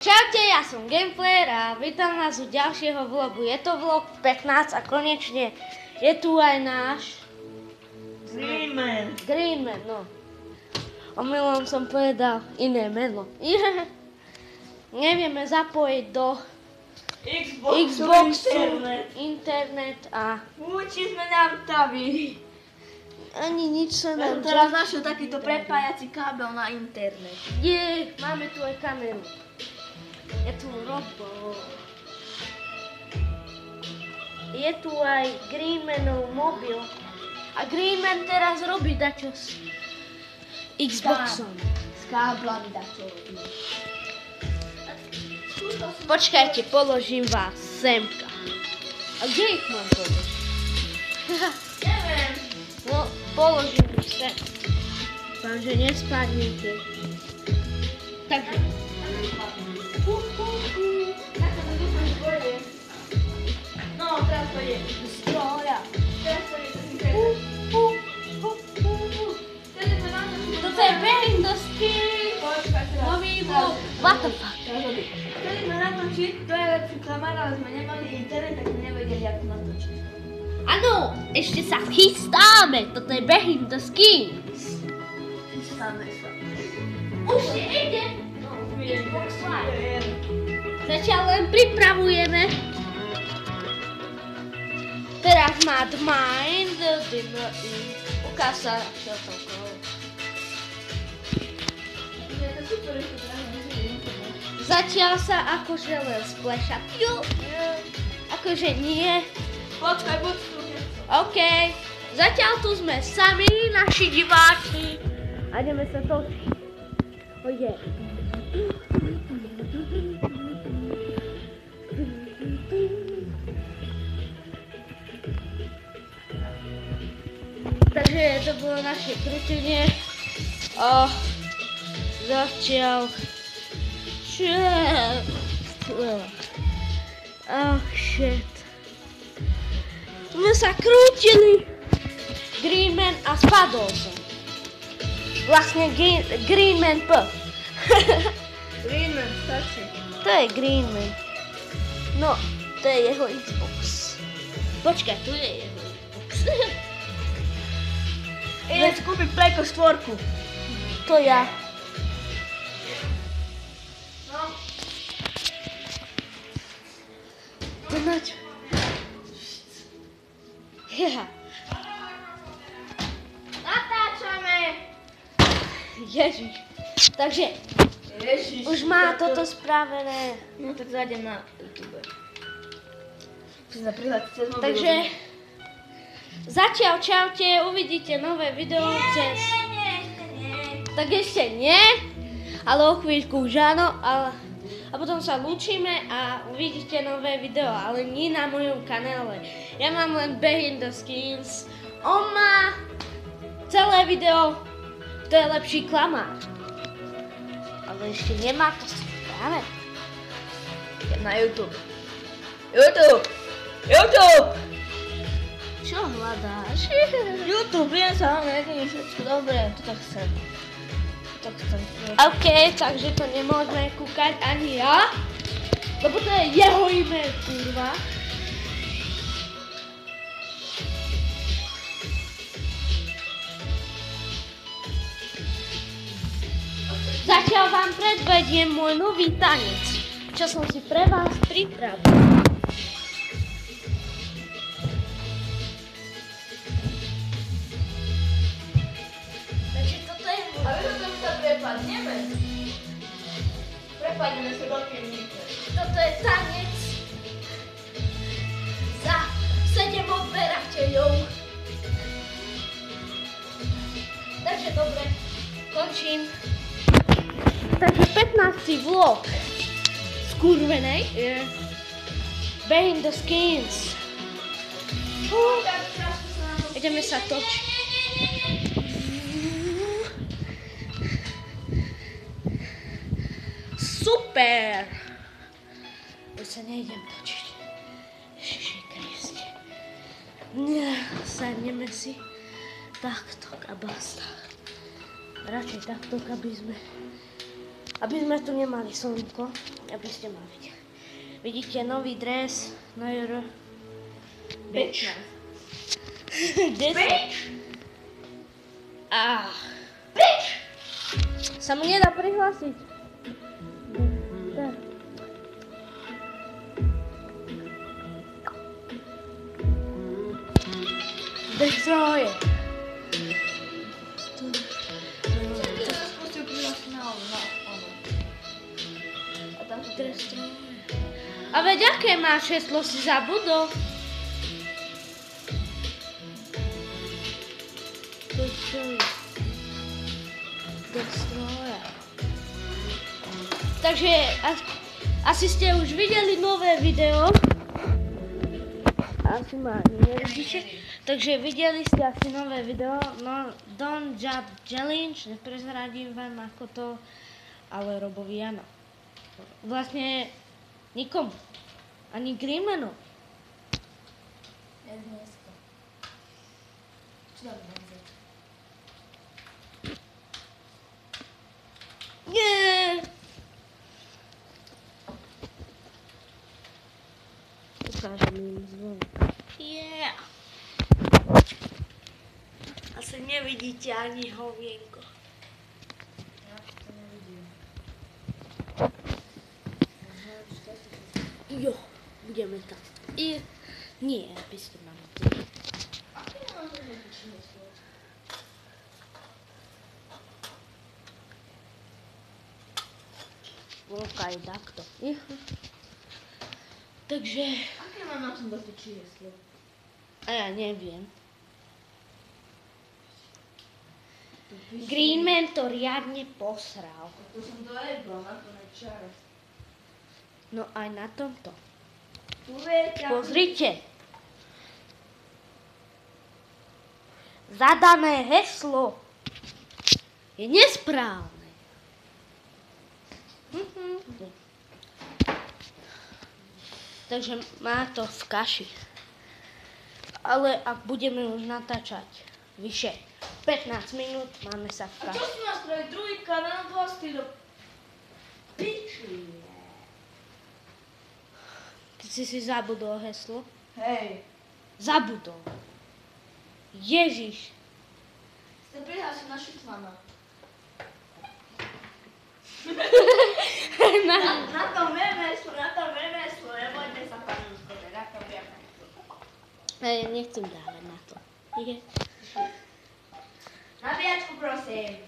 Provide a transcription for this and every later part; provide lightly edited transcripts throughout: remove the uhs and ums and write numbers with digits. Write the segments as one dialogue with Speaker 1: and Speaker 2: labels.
Speaker 1: Čaute, ja som Gameplayer a vítam vás u ďalšieho vlogu. Je to vlog 15 a konečne je tu aj náš Greenman, no. Omylom som povedal iné meno. Nevieme zapojiť do Xboxu, internet a...
Speaker 2: Uči sme nám tavi.
Speaker 1: Ani nič sa nám...
Speaker 2: Teraz našiel takýto prepájací kábel na internet.
Speaker 1: Je, máme tu aj kameru. Je tu robot. Je tu aj Greenmanov mobil. A Greenman teraz robí dačo s Xboxom.
Speaker 2: S káblami dačo robí.
Speaker 1: Počkajte, položím vás semka. A kde ich mám položiť?
Speaker 2: Neviem.
Speaker 1: No, položím ich sem. Dúfam, že nespadnete. Takže.
Speaker 2: No, teraz to je.
Speaker 1: Stroja.
Speaker 2: Teraz to je internet.
Speaker 1: Toto je behind the scenes. Nový vlog. What the fuck?
Speaker 2: Chceli sme natočiť, to je lepší kamera, ale sme nemali internet, tak sme nevedeli, ako natočiť.
Speaker 1: Áno, ešte sa chystáme. Toto je behind the scenes.
Speaker 2: Chystáme sa.
Speaker 1: Už ide. Xbox Live. Zatiaľ len pripravujeme. Teraz má Mind, ukáž sa, čo to bolo. Zatiaľ sa akože len splešatiu. Akože nie.
Speaker 2: Počkaj.
Speaker 1: OK. Zatiaľ tu sme sami, naši diváci. A ideme sa točiť. Oje. Takže to bolo naše krútenie. Zatiaľ. Shit. Sme sa krútili. Greenman a spadol som. Vlastne Greenman P.
Speaker 2: Greenman, stačí.
Speaker 1: To je Greenman. No, to je jeho Xbox. Počkaj, tu je jeho Xbox.
Speaker 2: Idem si kúpiť Playko 4.
Speaker 1: To ja.
Speaker 2: No.
Speaker 1: To nač. Ja.
Speaker 2: Natáčame.
Speaker 1: Ježiš. Takže
Speaker 2: Ježiš.
Speaker 1: už má toto spravené.
Speaker 2: No tak zájdem na YouTube. Prihľadte cez mobil.
Speaker 1: Takže zatiaľ čaute, uvidíte nové video cez...
Speaker 2: Nie.
Speaker 1: Tak ešte nie, ale o chvíľku už áno. A potom sa lúčime a uvidíte nové video, ale nie na mojom kanále. Ja mám len behind the scenes. On má celé video, kto je lepší klamár. Ale ešte nemá to správne.
Speaker 2: Na YouTube. YouTube!
Speaker 1: Čo hľadáš?
Speaker 2: YouTube, viem sa, ale neviem všetko dobre, to tak chcem.
Speaker 1: OK, takže to nemôžeme kúkať ani ja. Lebo to je jeho e-mail, kurva. Zatiaľ vám predvediem môj nový tanec, čo som si pre vás pripravil. Takže toto je môj...
Speaker 2: A vy to sa prepadneme? Prepadneme sa do pivnice.
Speaker 1: Toto je tanec za 7 odberateľov. Takže dobre, končím. Takže 15. vlog skurvenej je behind the scenes. Ideme sa točiť. Super! Už sa nejdem točiť. Ježiši Kriste. Sadneme si takto a basta. Radšej takto, aby sme Aby sme tu nemali slnko, aby ste mali vidieť. Vidíte nový dres, no Juro.
Speaker 2: 15.
Speaker 1: 10.
Speaker 2: Preč!
Speaker 1: Sa mu nedá prihlásiť. Tak. Destroje.
Speaker 2: Spustil prihlášku na ono. A tam sú
Speaker 1: Destroje. A veď aké máš heslo, si zabudol? Destroje. Takže asi ste už videli nové video. Asi ma nevidíte. Takže videli ste asi nové video. No, Don't Jump Challenge. Neprezradím vám ako to, ale Robovi áno. Vlastne nikomu. Ani Grimenu.
Speaker 2: Ja dneska. Čo tam bude?
Speaker 1: Nie. Ukážem im zvon. Yeah. Asi nevidíte ani hovienko.
Speaker 2: Ja to nevidím.
Speaker 1: Jo, budeme tam. Nie, aby ste mali.
Speaker 2: Aké máš číslo?
Speaker 1: Volkaj takto. Takže,
Speaker 2: Aké mám na tom dosť číslo?
Speaker 1: a ja neviem. Greenman to riadne posral.
Speaker 2: To som dojebal na to nečas.
Speaker 1: No aj na tomto.
Speaker 2: Tu viete,
Speaker 1: Pozrite. Zadané heslo je nesprávne. Takže má to v kaši. Ale ak budeme už natáčať vyše 15 minút, máme sa v
Speaker 2: A čo
Speaker 1: kaši.
Speaker 2: si nás spraviť? Druhý kanál, dva stylo. Piči.
Speaker 1: Ty si zabudol heslo?
Speaker 2: Hej.
Speaker 1: Zabudol. Ježiš.
Speaker 2: Ste prihlásil na Šitvana. Na tom vymeslo, nebojte sa, panúško, na tom vymeslo.
Speaker 1: Nechcem dávať na to.
Speaker 2: Na viačku, prosím.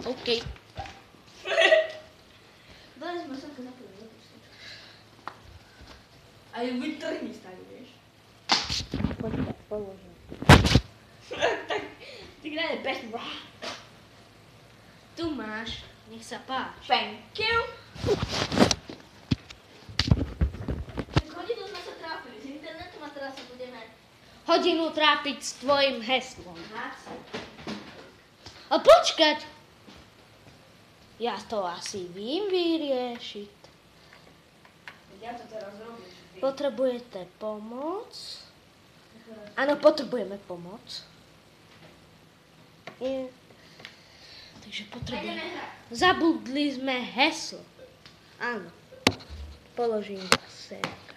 Speaker 1: OK.
Speaker 2: Dali sme sa zapili. A ju vytrhni stali, vieš.
Speaker 1: Počkaj, položím.
Speaker 2: Tak, ty gráde bez bra.
Speaker 1: Tu máš, nech sa páči.
Speaker 2: Thank you. Tak hodinu sme sa trápili, z internetu a teraz sa budeme
Speaker 1: Hodinu trápiť s tvojim heslom.
Speaker 2: hácať.
Speaker 1: A počkať! Ja to asi vím vyriešiť.
Speaker 2: Ja to teraz robím.
Speaker 1: Potrebujete pomoc? Áno, potrebujeme pomoc. Takže potrebujeme...
Speaker 2: Ideme hrať.
Speaker 1: Zabudli sme heslo. Áno. Položím vás semka.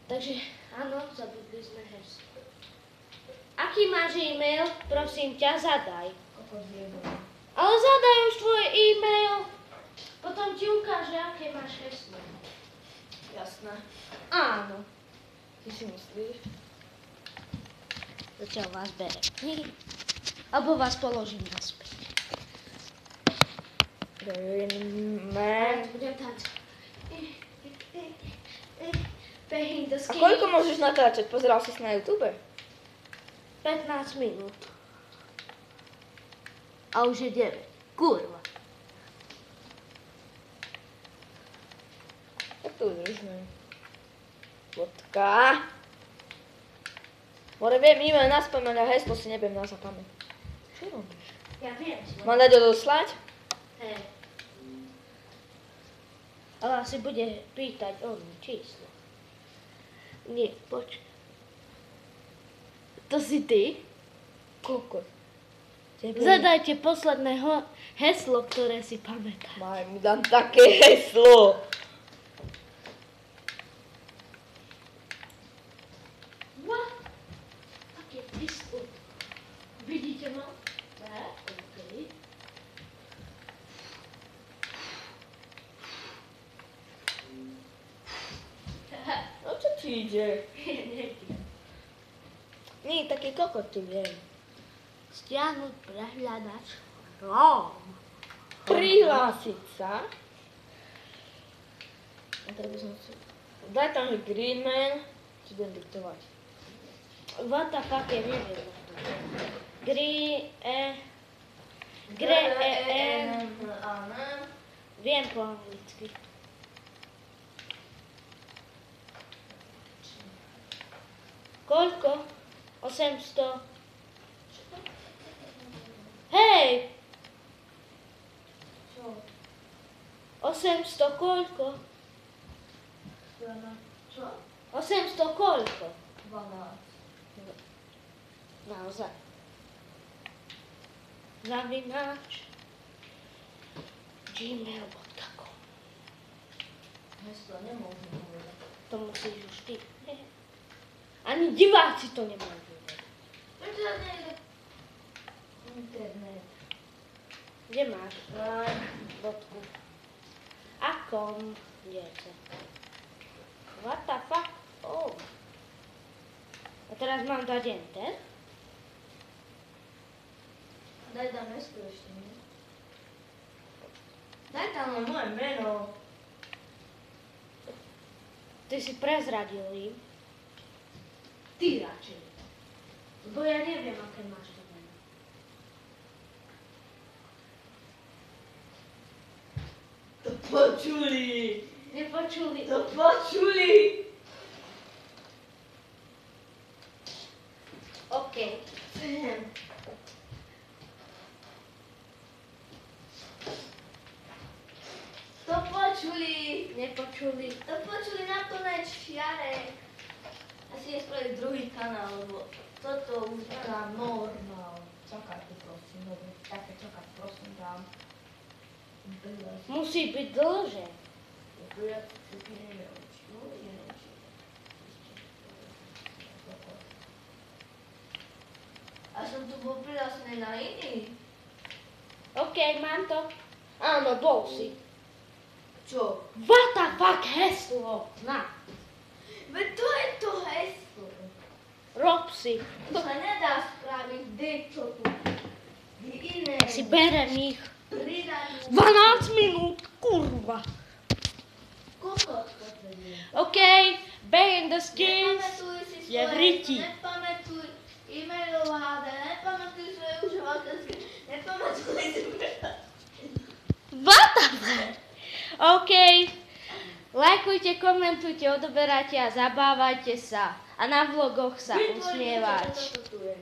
Speaker 1: Takže, áno, zabudli sme heslo. Aký máš e-mail? Prosím ťa, zadaj.
Speaker 2: Kokos jebol.
Speaker 1: Ale zadaj už tvoj e-mail. Potom ti ukáže, aké máš heslo.
Speaker 2: Jasné.
Speaker 1: Áno.
Speaker 2: Ty si myslíš?
Speaker 1: Zatiaľ vás berem. Alebo vás položím naspäť.
Speaker 2: Greenman.
Speaker 1: Budem tancovať. Behind the
Speaker 2: A
Speaker 1: skin.
Speaker 2: koľko môžeš natáčať? Pozeral si na YouTube?
Speaker 1: 15 minút. A už je 9. Kurva.
Speaker 2: Tak to udržme. Vodka. More viem e-mail na spomeň a heslo si neviem na zapamäť. Čo robíš?
Speaker 1: Ja viem.
Speaker 2: Mám dať odoslať?
Speaker 1: Hej. Ale asi bude pýtať číslo. Nie, počkaj. To si ty?
Speaker 2: Kokos.
Speaker 1: Zadajte posledné heslo, ktoré si pamätáte.
Speaker 2: Maj, mi dám také heslo.
Speaker 1: Také heslo. Vidíte ma? Tak, okej.
Speaker 2: No čo ti ide?
Speaker 1: Neviem.
Speaker 2: Nie, taký kokot tu viem.
Speaker 1: Stiahnuť prehľadač. Chrome.
Speaker 2: Prihlásiť sa. A teraz by som si... Daj tam, že Green Man. Či budem diktovať.
Speaker 1: What the fuck, ja neviem. Viem po anglicky. Koľko? 800. Hej!
Speaker 2: Čo?
Speaker 1: 800 koľko?
Speaker 2: Čo?
Speaker 1: 800 koľko?
Speaker 2: 12.
Speaker 1: Naozaj. Zavináč gmail.com.
Speaker 2: Heslo nemôžem povedať.
Speaker 1: To musíš už ty. Ani diváci to nemôžu vedieť.
Speaker 2: Prečo to nie je internet?
Speaker 1: Kde máš? Bodku. Akom? Diece. What the fuck? Oh. A teraz mám dať enter.
Speaker 2: Daj tam heslo ešte, nie? Daj tam len moje meno.
Speaker 1: Ty si prezradil im. Ty radšej. Lebo ja neviem, aké máš to meno.
Speaker 2: To počuli.
Speaker 1: Nepočuli.
Speaker 2: To počuli.
Speaker 1: OK.
Speaker 2: To počuli.
Speaker 1: Nepočuli.
Speaker 2: To počuli na plné čiare. Asi je spraviť druhý kanál, lebo toto už dá normál. Čakajte prosím, lebo také čakať prosím dám.
Speaker 1: Musí byť dlhšie.
Speaker 2: A som tu bol prihlásený na iný.
Speaker 1: OK, mám to. Áno, bol si.
Speaker 2: Čo?
Speaker 1: What the fuck heslo? Na.
Speaker 2: Veď to je to heslo.
Speaker 1: Rob si.
Speaker 2: To sa nedá spraviť dečo tu. Iné.
Speaker 1: Si berem ich.
Speaker 2: Pridanú.
Speaker 1: 12 minút, kurva.
Speaker 2: Kokot to je.
Speaker 1: OK, Behind the Skins.
Speaker 2: Nepamätuj si
Speaker 1: je v
Speaker 2: svoje,
Speaker 1: riti.
Speaker 2: nepamätuj e-mailová hada, nepamätuj svoje užívateľské, nepamätuj si
Speaker 1: What the fuck? OK. Lajkujte, komentujte, odoberajte a zabávajte sa. A na vlogoch sa usmievať.
Speaker 2: Vytvorite, čo toto tu je.